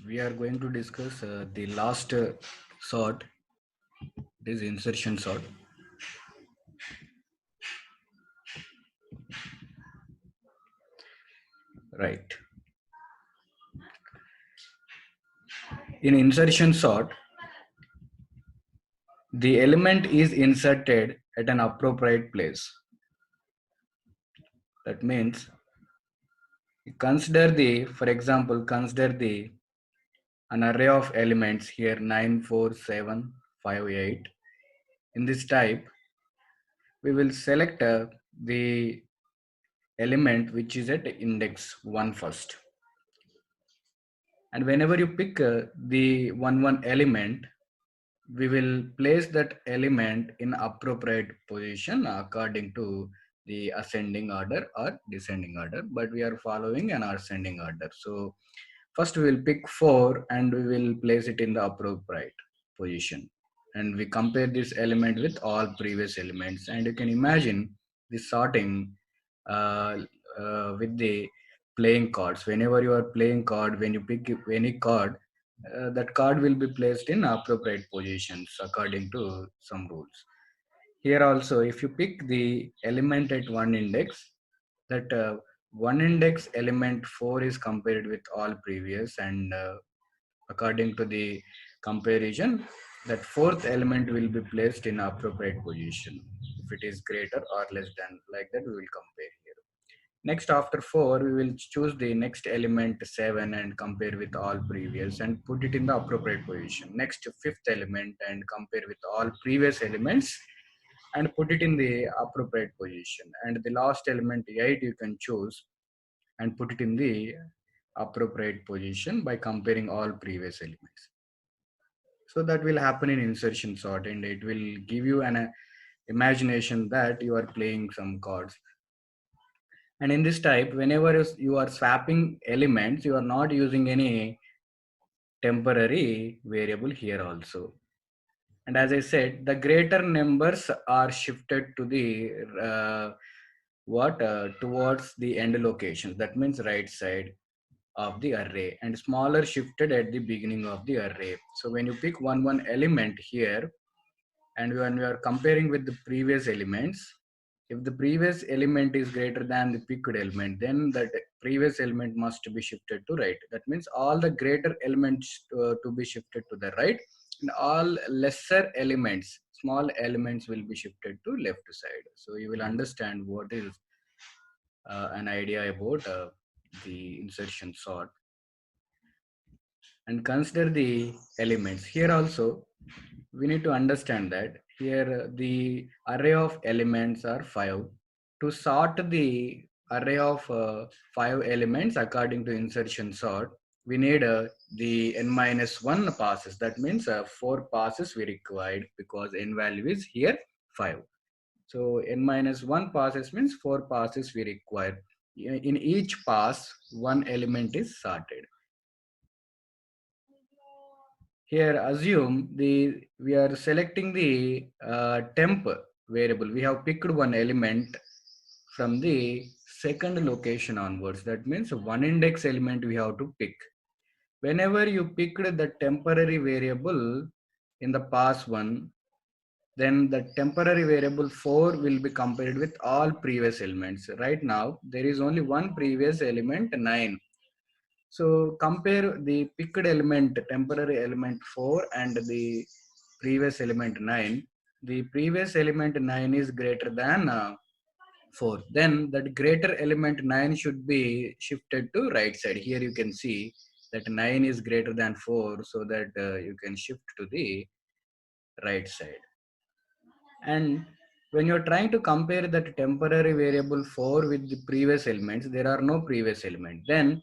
We are going to discuss the last sort, it is insertion sort. Right. In insertion sort, the element is inserted at an appropriate place. That means, for example, consider an array of elements here 9, 4, 7, 5, 8. In this type, we will select the element which is at index 1 first. And whenever you pick the 1 element, we will place that element in appropriate position according to the ascending order or descending order, but we are following an ascending order. So first we will pick 4 and we will place it in the appropriate position, and we compare this element with all previous elements, and you can imagine the sorting uh, with the playing cards. Whenever you are playing card, when you pick any card, that card will be placed in appropriate positions according to some rules. Here also, if you pick the element at one index, that one index element 4 is compared with all previous, and according to the comparison, that fourth element will be placed in appropriate position. If it is greater or less than, like that, we will compare here. Next, after 4, we will choose the next element 7 and compare with all previous and put it in the appropriate position. Next, fifth element and compare with all previous elements and put it in the appropriate position. And the last element 8 you can choose and put it in the appropriate position by comparing all previous elements. So that will happen in insertion sort, and it will give you an imagination that you are playing some cards. And in this type, whenever you are swapping elements, you are not using any temporary variable here also. And as I said, the greater numbers are shifted to the towards the end locations. That means right side of the array, and smaller shifted at the beginning of the array. So when you pick one element here, and when we are comparing with the previous elements, if the previous element is greater than the picked element, then that previous element must be shifted to right. That means all the greater elements to be shifted to the right, and all lesser elements, small elements, will be shifted to left side. So you will understand what is an idea about the insertion sort. And consider the elements here also. We need to understand that here the array of elements are 5. To sort the array of 5 elements according to insertion sort, we need the n minus 1 passes. That means 4 passes we required, because n value is here 5. So n minus 1 passes means 4 passes we require. In each pass, one element is sorted. Here assume we are selecting the temp variable. We have picked one element from the second location onwards. That means one index element we have to pick. Whenever you picked the temporary variable in the pass one, then the temporary variable 4 will be compared with all previous elements. Right now there is only one previous element 9. So compare the picked element, temporary element 4, and the previous element 9. The previous element 9 is greater than 4. Then that greater element 9 should be shifted to right side. Here you can see that 9 is greater than 4, so that you can shift to the right side. And when you're trying to compare that temporary variable 4 with the previous elements, there are no previous element. Then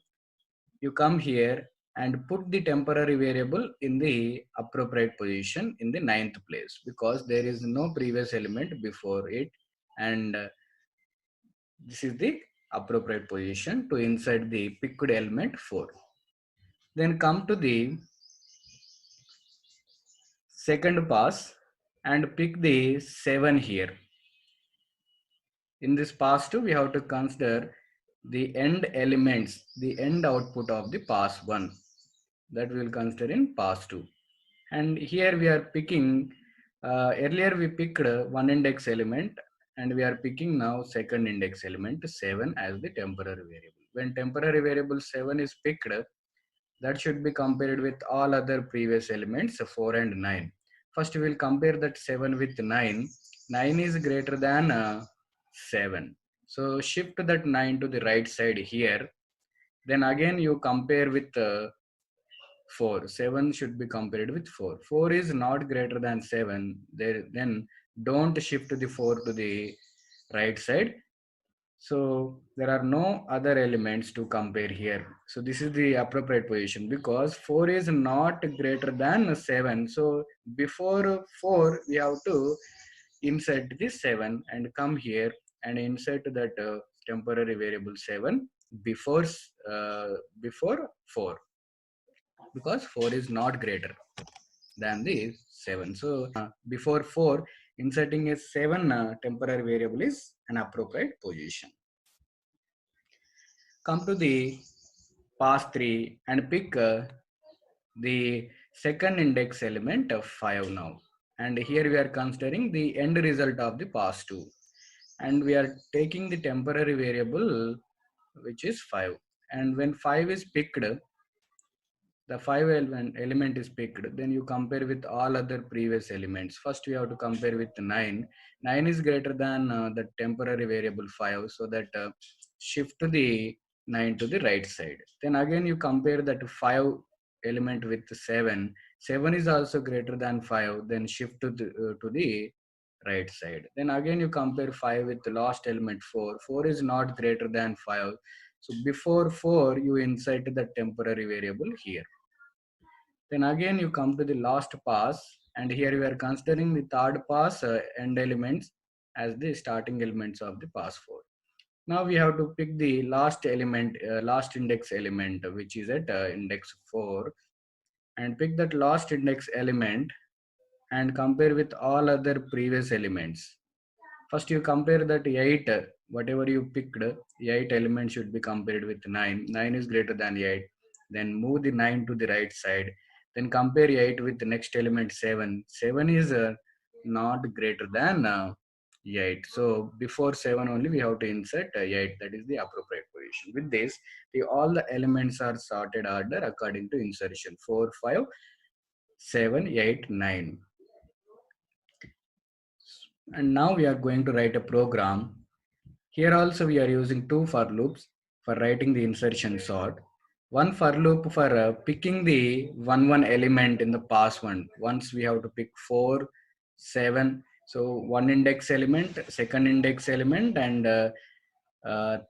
you come here and put the temporary variable in the appropriate position in the 9th place, because there is no previous element before it, and this is the appropriate position to insert the picked element 4. Then come to the second pass and pick the 7 here. In this pass 2, we have to consider the end elements, the end output of the pass 1. that we will consider in pass2. And here we are picking, earlier we picked one index element, and we are picking now second index element 7 as the temporary variable. When temporary variable 7 is picked, that should be compared with all other previous elements 4 and 9. First we will compare that 7 with 9. 9 is greater than 7. So shift that 9 to the right side here. Then again you compare with 4. 7 should be compared with 4. 4 is not greater than 7. Then don't shift the 4 to the right side. So there are no other elements to compare here. So this is the appropriate position because 4 is not greater than 7. So before 4, we have to insert the 7 and come here and insert that temporary variable 7 before before 4, because 4 is not greater than the 7. So before 4, inserting a 7 temporary variable is an appropriate position. Come to the pass 3 and pick the second index element of 5 now. And here we are considering the end result of the pass 2. And we are taking the temporary variable which is 5. And when 5 is picked, the 5 element is picked, then you compare with all other previous elements. First we have to compare with 9. 9 is greater than the temporary variable 5, so that shift to the 9 to the right side. Then again you compare that 5 element with 7. 7 is also greater than 5, then shift to the right side. Then again you compare 5 with the last element 4. 4 is not greater than 5, so before 4 you insert the temporary variable here. Then again you come to the last pass, and here we are considering the third pass end elements as the starting elements of the pass 4. Now we have to pick the last element, last index element, which is at index 4, and pick that last index element and compare with all other previous elements. First you compare that 8, whatever you picked, 8 element should be compared with 9. 9 is greater than 8. Then move the 9 to the right side. Then compare 8 with the next element 7. 7 is not greater than 8. So before 7 only we have to insert 8. That is the appropriate position. With this, all the elements are sorted order according to insertion 4, 5, 7, 8, 9. And now we are going to write a program. Here also we are using two for loops for writing the insertion sort. One for loop for picking the 1 element in the pass 1. Once we have to pick 4, 7. So one index element, second index element, and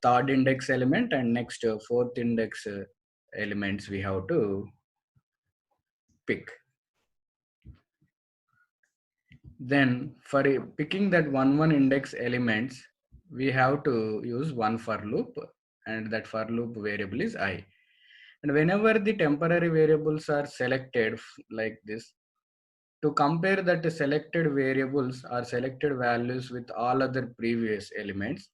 third index element, and next fourth index elements we have to pick. Then for picking that 1 index elements, we have to use one for loop, and that for loop variable is I. And whenever the temporary variables are selected like this, to compare that selected variables or selected values with all other previous elements,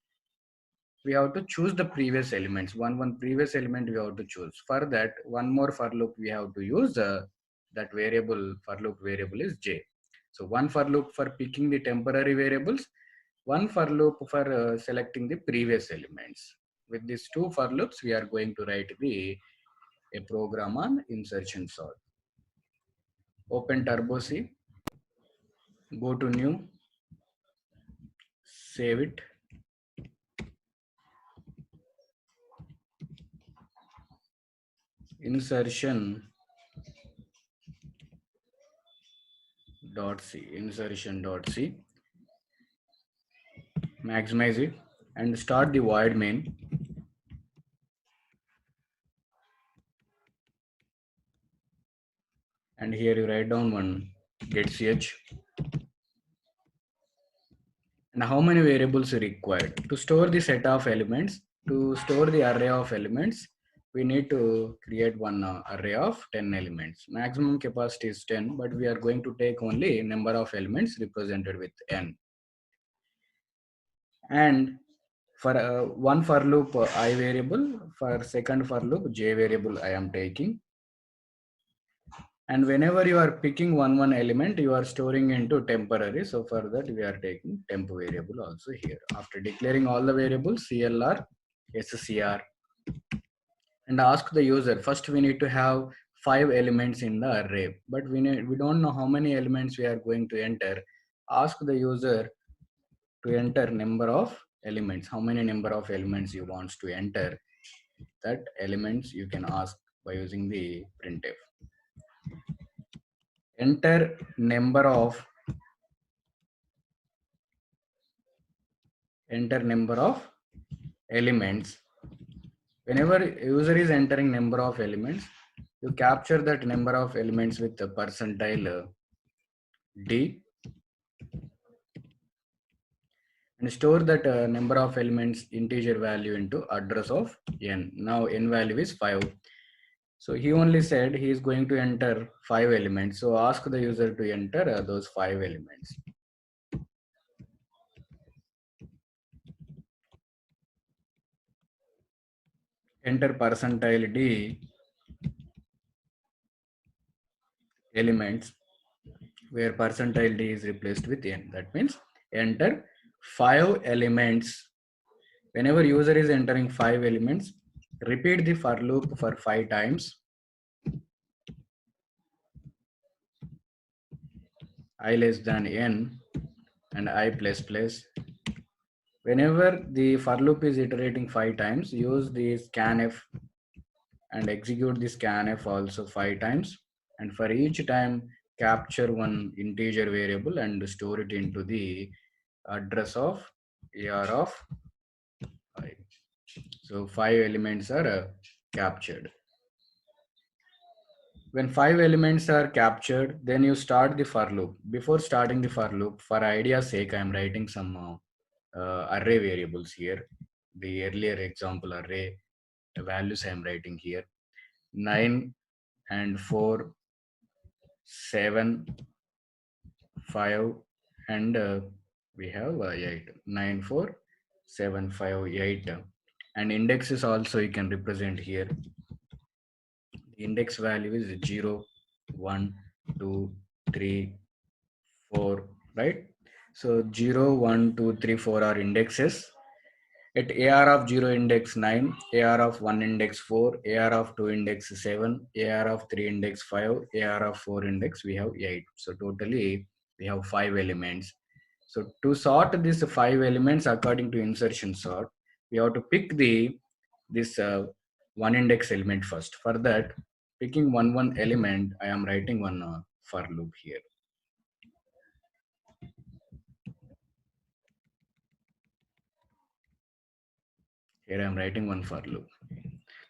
we have to choose the previous elements. One previous element we have to choose. For that, one more for loop we have to use that variable, for loop variable is j. So one for loop for picking the temporary variables, one for loop for selecting the previous elements. With these two for loops, we are going to write a program on insertion sort. Open Turbo C, go to new, save it. Insertion.c, insertion.c, maximize it and start the void main. And here you write down one get ch. And how many variables are required to store the set of elements? To store the array of elements, we need to create one array of 10 elements. Maximum capacity is 10, but we are going to take only number of elements represented with n. And for one for loop I variable, for second for loop j variable I am taking. And whenever you are picking one element, you are storing into temporary. So for that, we are taking temp variable also here. After declaring all the variables, CLR, SCR, and ask the user. First, we need to have 5 elements in the array, but we don't know how many elements we are going to enter. Ask the user to enter number of elements. How many number of elements you wants to enter? That elements you can ask by using the printf. Enter number of elements. Whenever user is entering number of elements, you capture that number of elements with the percentile D and store that number of elements integer value into address of n. Now n value is 5. So he only said he is going to enter 5 elements. So ask the user to enter those 5 elements. Enter percentile D elements where percentile D is replaced with n. That means enter 5 elements. Whenever user is entering 5 elements, repeat the for loop for 5 times. I less than n and I plus plus. Whenever the for loop is iterating 5 times, use the scanf and execute the scanf also 5 times. And for each time, capture one integer variable and store it into the address of AR of 5. So 5 elements are captured. When 5 elements are captured, then you start the for loop. Before starting the for loop, for idea's sake, I am writing some array variables here. The earlier example array values I am writing here. 9 and 4, 7, 5, and we have 8. 9, 4, 7, 5, 8. And indexes also you can represent here. The index value is 0, 1, 2, 3, 4, right? So 0, 1, 2, 3, 4 are indexes. At AR of 0 index 9, AR of 1 index 4, AR of 2 index 7, AR of 3 index 5, AR of 4 index we have 8. So totally we have 5 elements. So to sort these 5 elements according to insertion sort, we have to pick this one index element first. For that, picking one element, I am writing one for loop here. Here I am writing one for loop.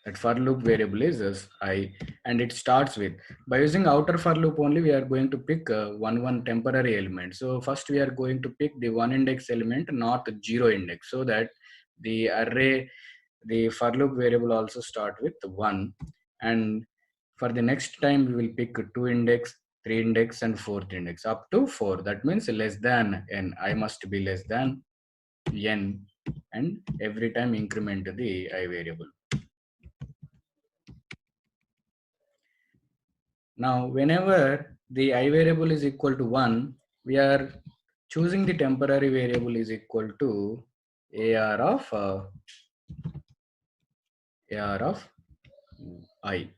That for loop variable is I, and it starts with, by using outer for loop only, we are going to pick one temporary element. So first we are going to pick the one index element, not 0 index, so that the array, the for loop variable also start with 1. And for the next time we will pick 2 index, 3 index, and 4th index up to 4. That means less than n. I must be less than n, and every time increment the I variable. Now, whenever the I variable is equal to 1, we are choosing the temporary variable is equal to AR of I.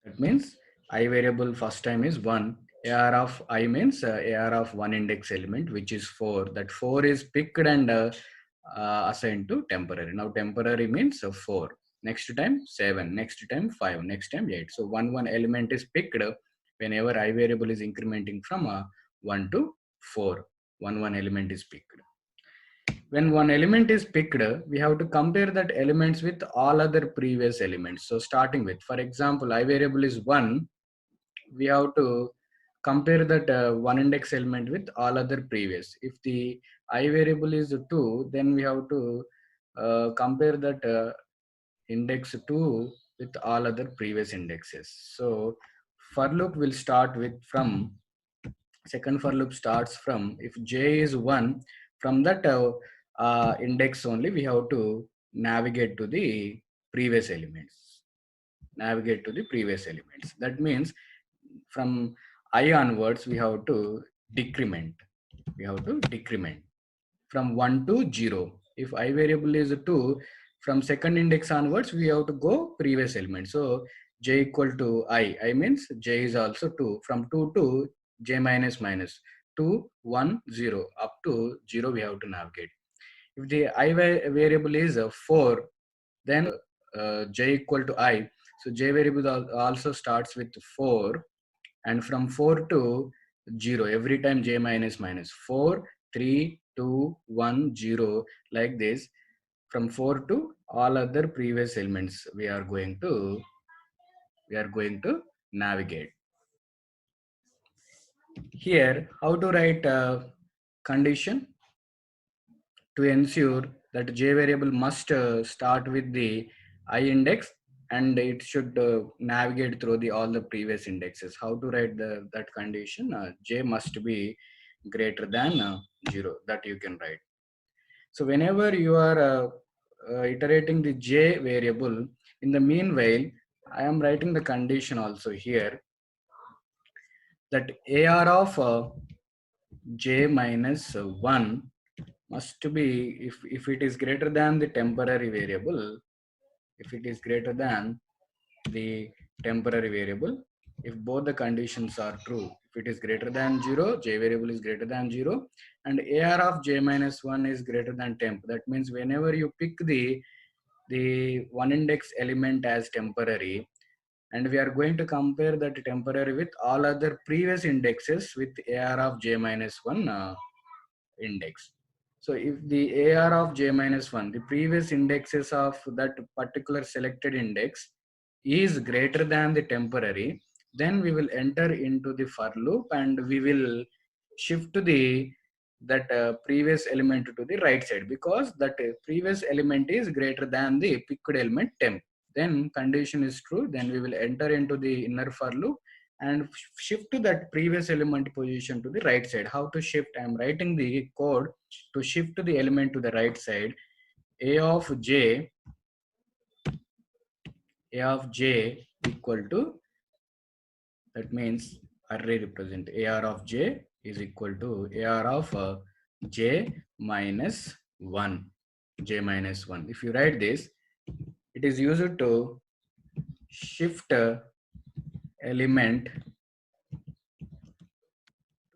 That means I variable first time is 1. AR of I means AR of one index element, which is 4. That 4 is picked and assigned to temporary. Now temporary means 4. Next time 7. Next time 5. Next time 8. So one element is picked whenever I variable is incrementing from 1 to 4. One element is picked. When one element is picked, we have to compare that elements with all other previous elements. So starting with, for example, I variable is 1, we have to compare that one index element with all other previous. If the I variable is 2, then we have to compare that index 2 with all other previous indexes. So for loop will start with from, second for loop starts from, if j is 1, from that index only we have to navigate to the previous elements. That means from I onwards, we have to decrement. We have to decrement from 1 to 0. If I variable is 2, from second index onwards, we have to go previous element. So j equal to I means j is also 2. From 2 to j minus minus 2, 1, 0. Up to 0, we have to navigate. If the I variable is 4, then j equal to I. So j variable also starts with 4, and from 4 to 0, every time j minus minus 4, 3, 2, 1, 0, like this. From 4 to all other previous elements, we are going to navigate. Here, how to write a condition to ensure that j variable must start with the I index, and it should navigate through all the previous indexes. How to write that condition? J must be greater than 0, that you can write. So whenever you are iterating the j variable, in the meanwhile, I am writing the condition also here, that AR of j minus 1 must be, if it is greater than the temporary variable, if it is greater than the temporary variable, if both the conditions are true, if it is greater than 0, j variable is greater than 0, and AR of j minus 1 is greater than temp, that means whenever you pick the one index element as temporary, and we are going to compare that temporary with all other previous indexes with AR of j minus 1 index. So if the AR of j minus 1, the previous indexes of that particular selected index is greater than the temporary, then we will enter into the for loop, and we will shift that previous element to the right side, because that previous element is greater than the picked element temp. Then condition is true, then we will enter into the inner for loop and shift to that previous element position to the right side. How to shift? I am writing the code to shift the element to the right side. A of j equal to, that means array represent AR of j is equal to AR of j minus 1. J minus 1. If you write this, it is used to shift element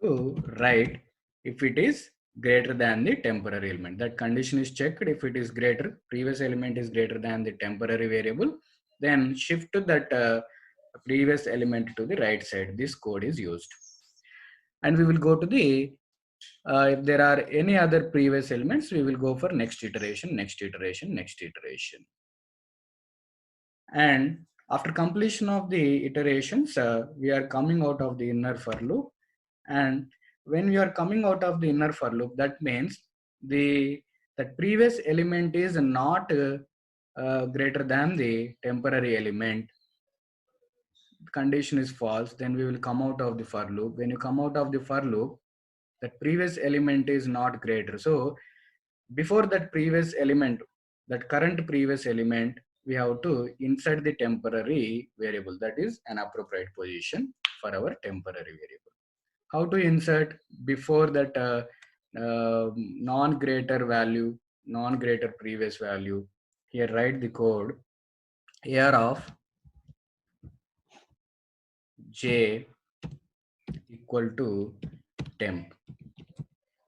to right if it is greater than the temporary element. That condition is checked. If it is greater, previous element is greater than the temporary variable, then shift that previous element to the right side. This code is used. And we will go to the, if there are any other previous elements, we will go for next iteration, next iteration, next iteration. And after completion of the iterations, we are coming out of the inner for loop. And when we are coming out of the inner for loop, that means that previous element is not greater than the temporary element. Condition is false, then we will come out of the for loop. When you come out of the for loop, that previous element is not greater. So before that previous element, that current previous element, we have to insert the temporary variable, that is an appropriate position for our temporary variable. How to insert before that non-greater value, non-greater previous value? Here write the code AR of j equal to temp.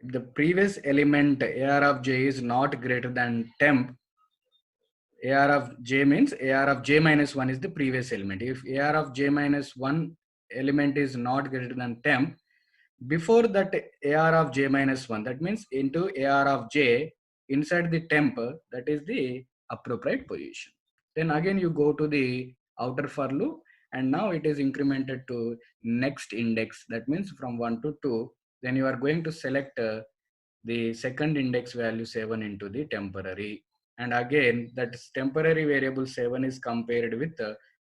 If the previous element AR of j is not greater than temp, AR of j means AR of j minus 1 is the previous element. If AR of j minus 1 element is not greater than temp, before that AR of j minus 1, that means into AR of j inside the temp, that is the appropriate position. Then again you go to the outer for loop, and now it is incremented to next index, that means from 1 to 2. Then you are going to select the second index value 7 into the temporary, and again that temporary variable 7 is compared with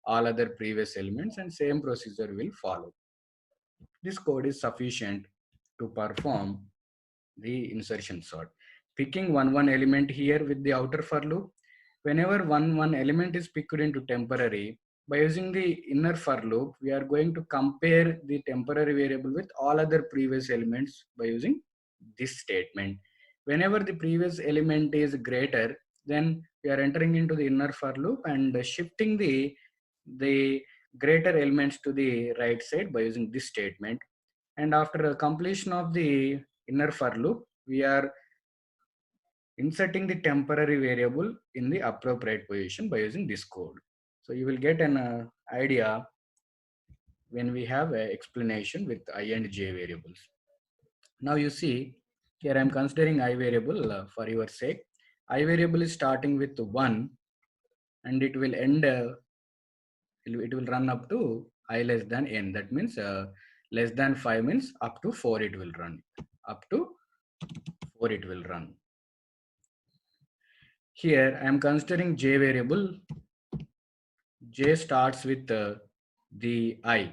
all other previous elements, and same procedure will follow. This code is sufficient to perform the insertion sort. Picking one element here with the outer for loop, whenever one element is picked into temporary, by using the inner for loop, we are going to compare the temporary variable with all other previous elements by using this statement. Whenever the previous element is greater, then we are entering into the inner for loop and shifting the greater elements to the right side by using this statement. And after the completion of the inner for loop, we are inserting the temporary variable in the appropriate position by using this code. So you will get an idea when we have an explanation with I and j variables. Now you see here I am considering I variable for your sake. I variable is starting with 1 and it will end, it will run up to I less than n. That means less than 5 means up to 4 it will run. Up to 4 it will run. Here I am considering j variable. J starts with the I,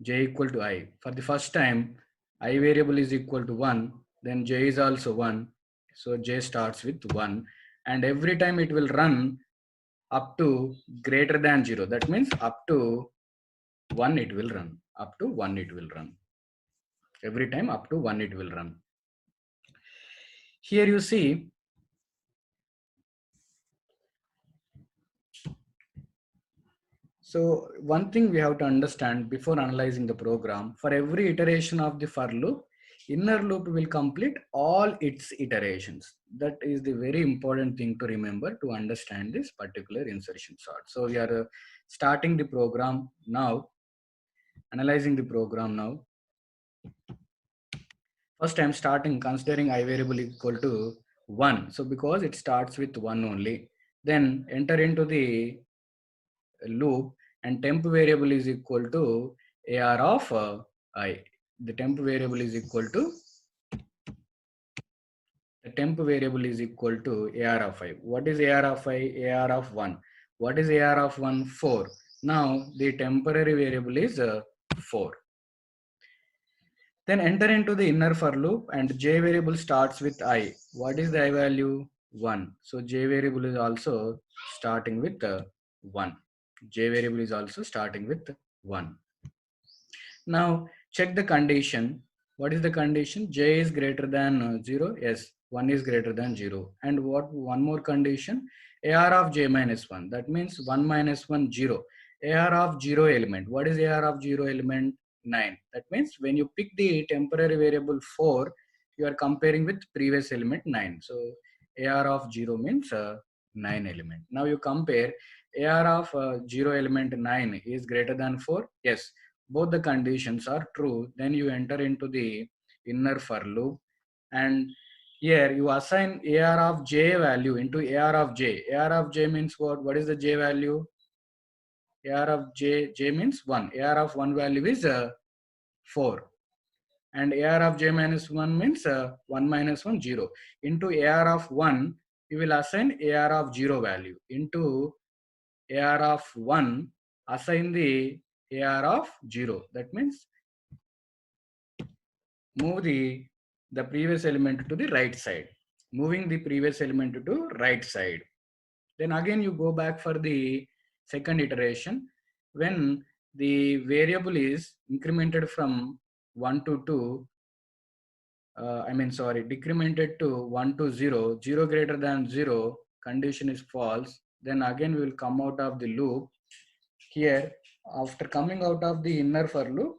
j equal to I. For the first time, I variable is equal to 1, then j is also 1. So j starts with 1 and every time it will run up to greater than 0. That means up to 1 it will run. Up to 1 it will run. Every time up to 1 it will run. Here you see so one thing we have to understand before analyzing the program, for every iteration of the for loop, inner loop will complete all its iterations. That is the very important thing to remember to understand this particular insertion sort. So we are starting the program now, analyzing the program now. First I'm starting considering I variable equal to 1. So because it starts with 1 only, then enter into the loop and temp variable is equal to ar of I. The temp variable is equal to ar of I. What is ar of I? Ar of 1. What is ar of 1? 4. Now the temporary variable is 4. Then enter into the inner for loop and j variable starts with I. What is the I value? 1. So j variable is also starting with 1. J variable is also starting with 1. Now check the condition. What is the condition? J is greater than 0. Yes, 1 is greater than 0. And what one more condition? AR of j minus 1. That means 1 minus 1, 0. AR of 0 element. What is AR of 0 element? 9. That means when you pick the temporary variable 4, you are comparing with previous element 9. So AR of 0 means 9 element. Now you compare AR of 0 element 9 is greater than 4. Yes, both the conditions are true. Then you enter into the inner for loop and here you assign AR of j value into AR of j. AR of j means what? What is the j value? AR of j means 1. AR of 1 value is 4. And AR of j minus 1 means 1 minus 1, 0. Into AR of 1, you will assign AR of 0 value. Into AR of 1, assign the AR of 0. That means move the previous element to the right side. Moving the previous element to right side. Then again you go back for the second iteration when the variable is incremented from 1 to 2, decremented to 1 to 0, 0 greater than 0, condition is false. Then again we will come out of the loop. Here, after coming out of the inner for loop,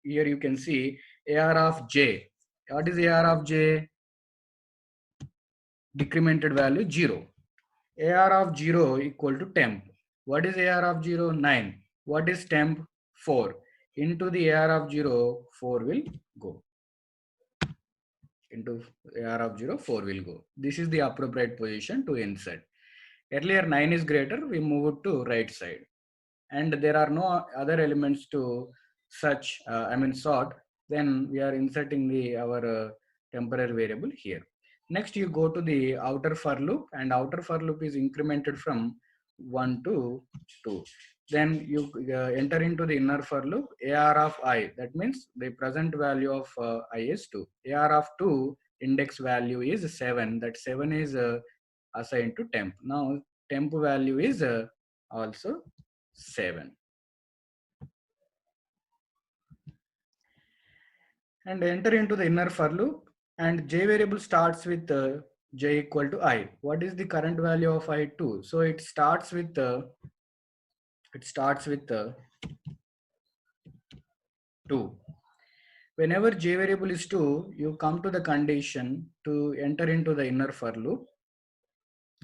here you can see AR of j. What is AR of j? Decremented value 0. AR of 0 equal to temp. What is AR of 0? 9. What is temp? 4. Into the AR of 0, 4 will go. Into AR of 0, 4 will go. This is the appropriate position to insert. Earlier 9 is greater, we move it to right side. And there are no other elements to sort, then we are inserting our temporary variable here. Next you go to the outer for loop and outer for loop is incremented from 1 to 2. Then you enter into the inner for loop AR of I. That means the present value of I is 2. AR of 2 index value is 7. That 7 is assigned to temp. Now temp value is also 7. And enter into the inner for loop, and j variable starts with j equal to I. What is the current value of I? 2. So it starts with 2. Whenever j variable is 2, you come to the condition to enter into the inner for loop.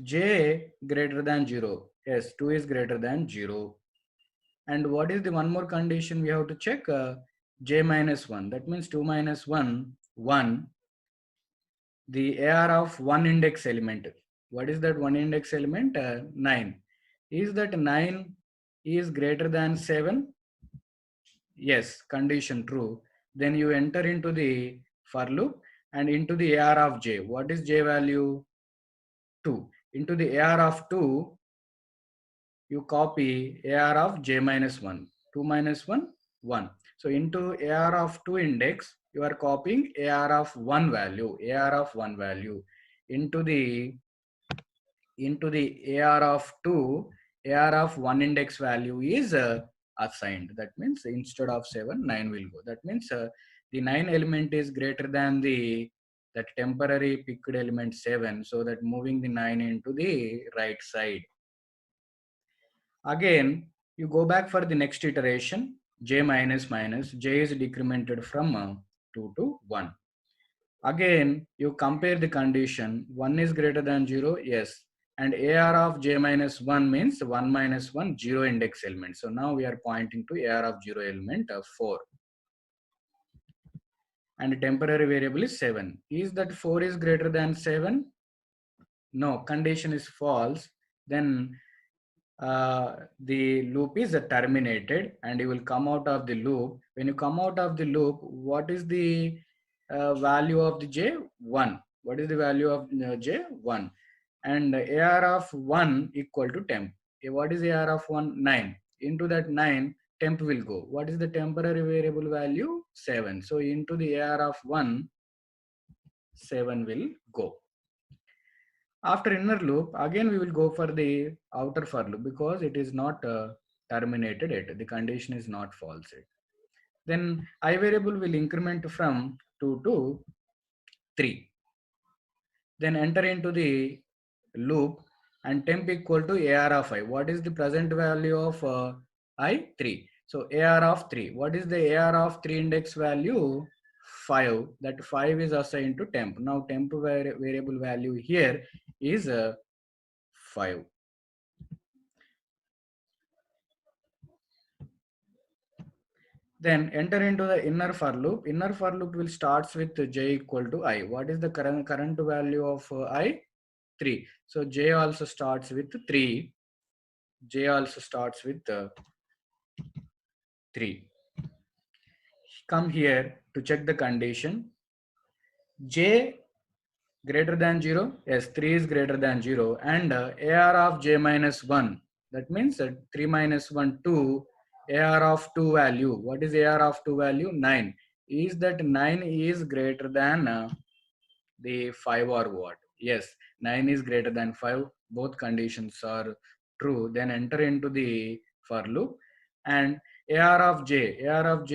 J greater than 0. Yes, 2 is greater than 0. And what is the one more condition we have to check? J minus 1. That means 2 minus 1, 1. The AR of one index element. What is that one index element? 9. Is that 9 is greater than 7? Yes, condition true. Then you enter into the for loop and into the AR of j. What is j value? 2. Into the AR of 2, you copy AR of j minus 1. 2 minus 1, 1. So into AR of 2 index, you are copying AR of 1 value, AR of 1 value. Into the AR of 2, AR of 1 index value is assigned. That means instead of 7, 9 will go. That means the 9 element is greater than that temporary picked element 7. So that moving the 9 into the right side. Again, you go back for the next iteration, j minus minus, j is decremented from 2 to 1. Again, you compare the condition, 1 is greater than 0, yes. And AR of j minus 1 means 1 minus 1, 0 index element. So now we are pointing to AR of 0 element of 4. And temporary variable is 7. Is that 4 is greater than 7? No, condition is false. Then the loop is terminated and you will come out of the loop. When you come out of the loop, what is the value of the j? 1. What is the value of j? 1. And AR of 1 equal to temp. What is AR of 1? 9. Into that 9, temp will go. What is the temporary variable value? 7. So into the AR of 1, 7 will go. After inner loop, again we will go for the outer for loop because it is not terminated yet. The condition is not false yet. Then I variable will increment from 2 to 3. Then enter into the loop and temp equal to AR of I. What is the present value of I? 3. So AR of 3. What is the AR of 3 index value? 5. That 5 is assigned to temp. Now temp variable value here is 5. Then enter into the inner for loop. Inner for loop will starts with j equal to I. What is the current value of I? 3. So j also starts with 3. J also starts with 3. Come here to check the condition. J greater than 0. Yes, 3 is greater than 0. And AR of j minus 1. That means 3 minus 1, 2. AR of 2 value. What is AR of 2 value? 9. Is that 9 is greater than the 5 or what? Yes, 9 is greater than 5. Both conditions are true. Then enter into the for loop. And AR of j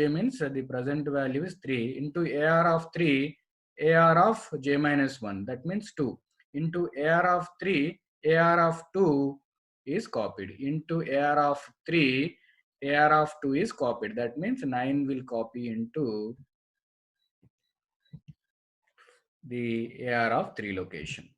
means the present value is 3 into AR of 3, AR of j minus 1. That means 2 into AR of 3, AR of 2 is copied into AR of 3, AR of 2 is copied. That means 9 will copy into the AR of 3 location.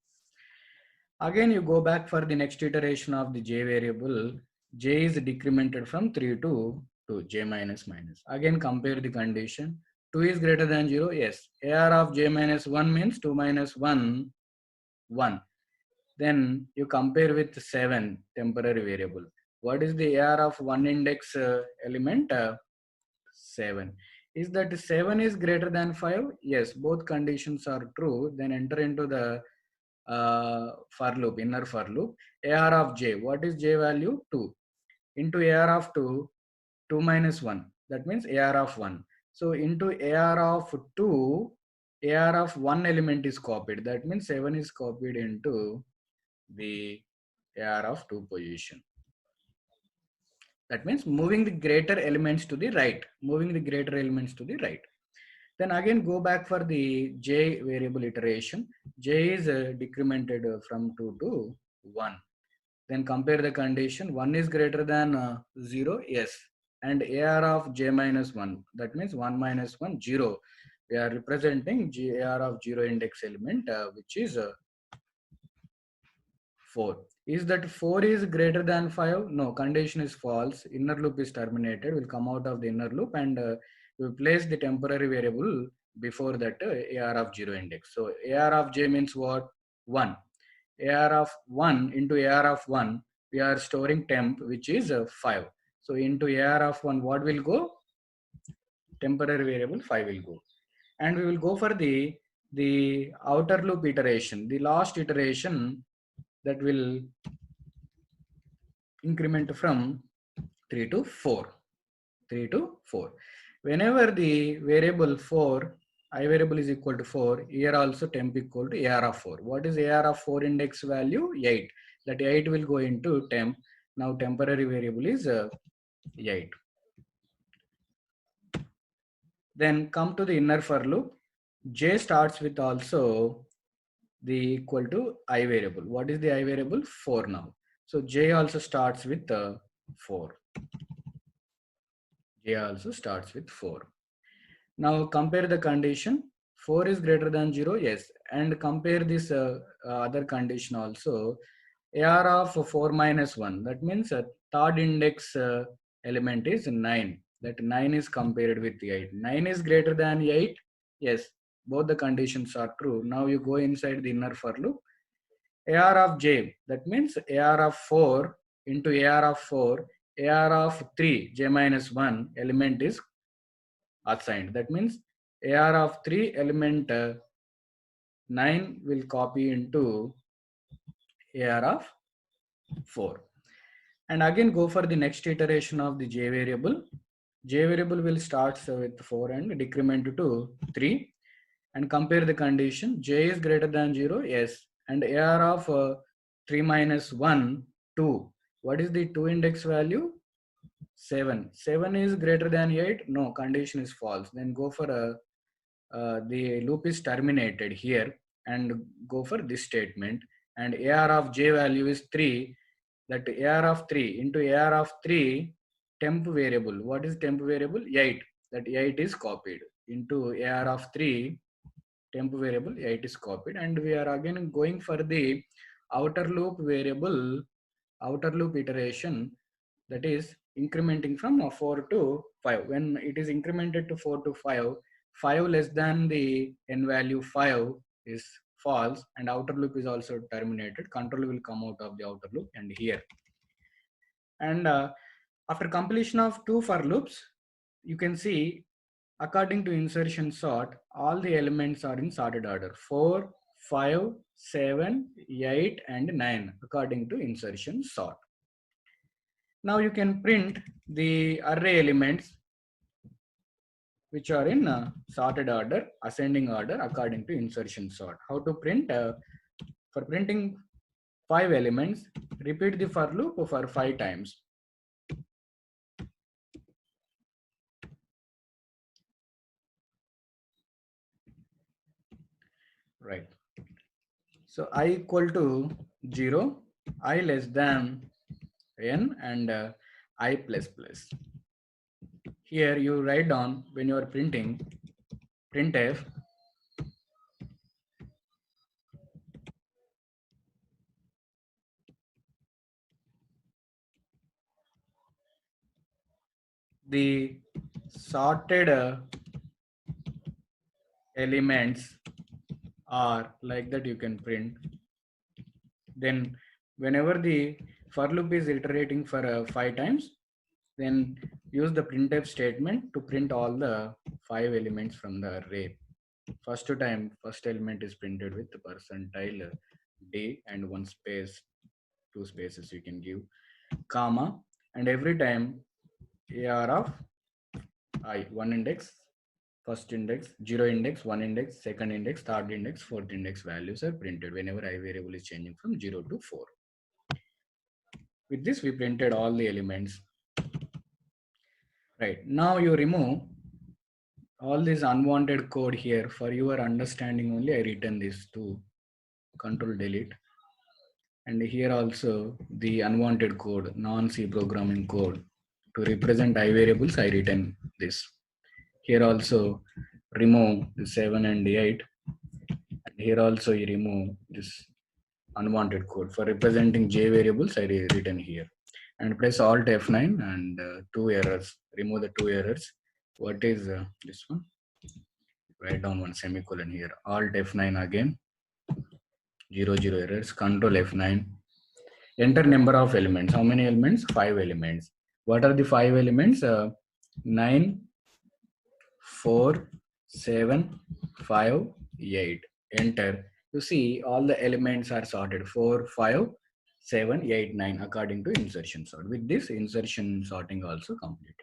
Again, you go back for the next iteration of the j variable. J is decremented from 3 to 2, j minus minus. Again, compare the condition. 2 is greater than 0. Yes. AR of j minus 1 means 2 minus 1, 1. Then you compare with 7, temporary variable. What is the AR of 1 index element? 7. Is that 7 is greater than 5? Yes, both conditions are true. Then enter into the for loop, inner for loop. AR of j, what is j value? 2 into AR of 2, 2 minus 1, that means AR of 1. So into AR of 2, AR of 1 element is copied, that means 7 is copied into the AR of 2 position. That means moving the greater elements to the right, moving the greater elements to the right. Then again go back for the j variable iteration. J is decremented from 2 to 1. Then compare the condition. 1 is greater than 0, yes. And AR of j minus 1, that means 1 minus 1, 0. We are representing AR of 0 index element, which is 4. Is that 4 is greater than 5? No, condition is false. Inner loop is terminated. We'll come out of the inner loop and we'll place the temporary variable before that AR of 0 index. So AR of j means what? 1. AR of 1 into AR of 1, we are storing temp, which is 5. So into AR of 1, what will go? Temporary variable 5 will go. And we will go for the outer loop iteration, the last iteration, that will increment from 3 to 4. 3 to 4. Whenever the variable 4, I variable is equal to 4, here also temp equal to AR of 4. What is AR of 4 index value? 8. That 8 will go into temp. Now temporary variable is 8. Then come to the inner for loop. J starts with also the equal to I variable. What is the I variable? 4 now. So J also starts with 4. J also starts with 4. Now compare the condition. 4 is greater than 0, yes. And compare this other condition also. AR of 4 minus 1. That means third index element is 9. That 9 is compared with 8. 9 is greater than 8. Yes, both the conditions are true. Now you go inside the inner for loop. AR of j, that means AR of 4 into AR of 4, AR of 3, j minus 1 element is assigned. That means AR of 3 element 9 will copy into AR of 4. And again go for the next iteration of the j variable. J variable will start with 4 and decrement to 3. And compare the condition. J is greater than 0, yes. And AR of 3 minus 1, 2. What is the 2 index value? 7. 7 is greater than 8? No, condition is false. Then go for the loop is terminated here and go for this statement. And AR of j value is 3. That AR of 3 into AR of 3 temp variable. What is temp variable? 8. That 8 is copied into AR of 3 temp variable. 8 is copied. And we are again going for the outer loop variable, outer loop iteration, that is incrementing from 4 to 5. When it is incremented to 4 to 5, 5 less than the n value 5 is false, and outer loop is also terminated. Control will come out of the outer loop and here. And after completion of 2 for loops, you can see according to insertion sort, all the elements are in sorted order. 4, 5, 7, 8 and 9 according to insertion sort. Now you can print the array elements which are in sorted order, ascending order according to insertion sort. How to print? For printing 5 elements, repeat the for loop for 5 times. Right. So I equal to 0, I less than n, and I plus plus. Here you write down when you are printing printf the sorted elements are like that. You can print. Then whenever the for loop is iterating for 5 times, then use the printf statement to print all the 5 elements from the array. First time, first element is printed with the percentile d and 1 space, 2 spaces you can give, comma, and every time AR of I, 1 index, first index, 0 index, 1 index, second index, third index, fourth index values are printed whenever I variable is changing from 0 to 4. With this, we printed all the elements. Right. Now you remove all this unwanted code here. For your understanding only, I written this to control delete. And here also the unwanted code, non-C programming code. To represent I variables, I written this. Here also remove the 7 and the 8. And here also you remove this unwanted code. For representing J variables, I written here. And press Alt F9 and two errors. Remove the two errors. What is this one? Write down one semicolon here. Alt F9 again. 0 errors. Control F9. Enter number of elements. How many elements? 5 elements. What are the 5 elements? 9, 4, 7, 5, 8. Enter. You see all the elements are sorted. 4, 5, 7, 8, 9 according to insertion sort. With this, insertion sorting also complete.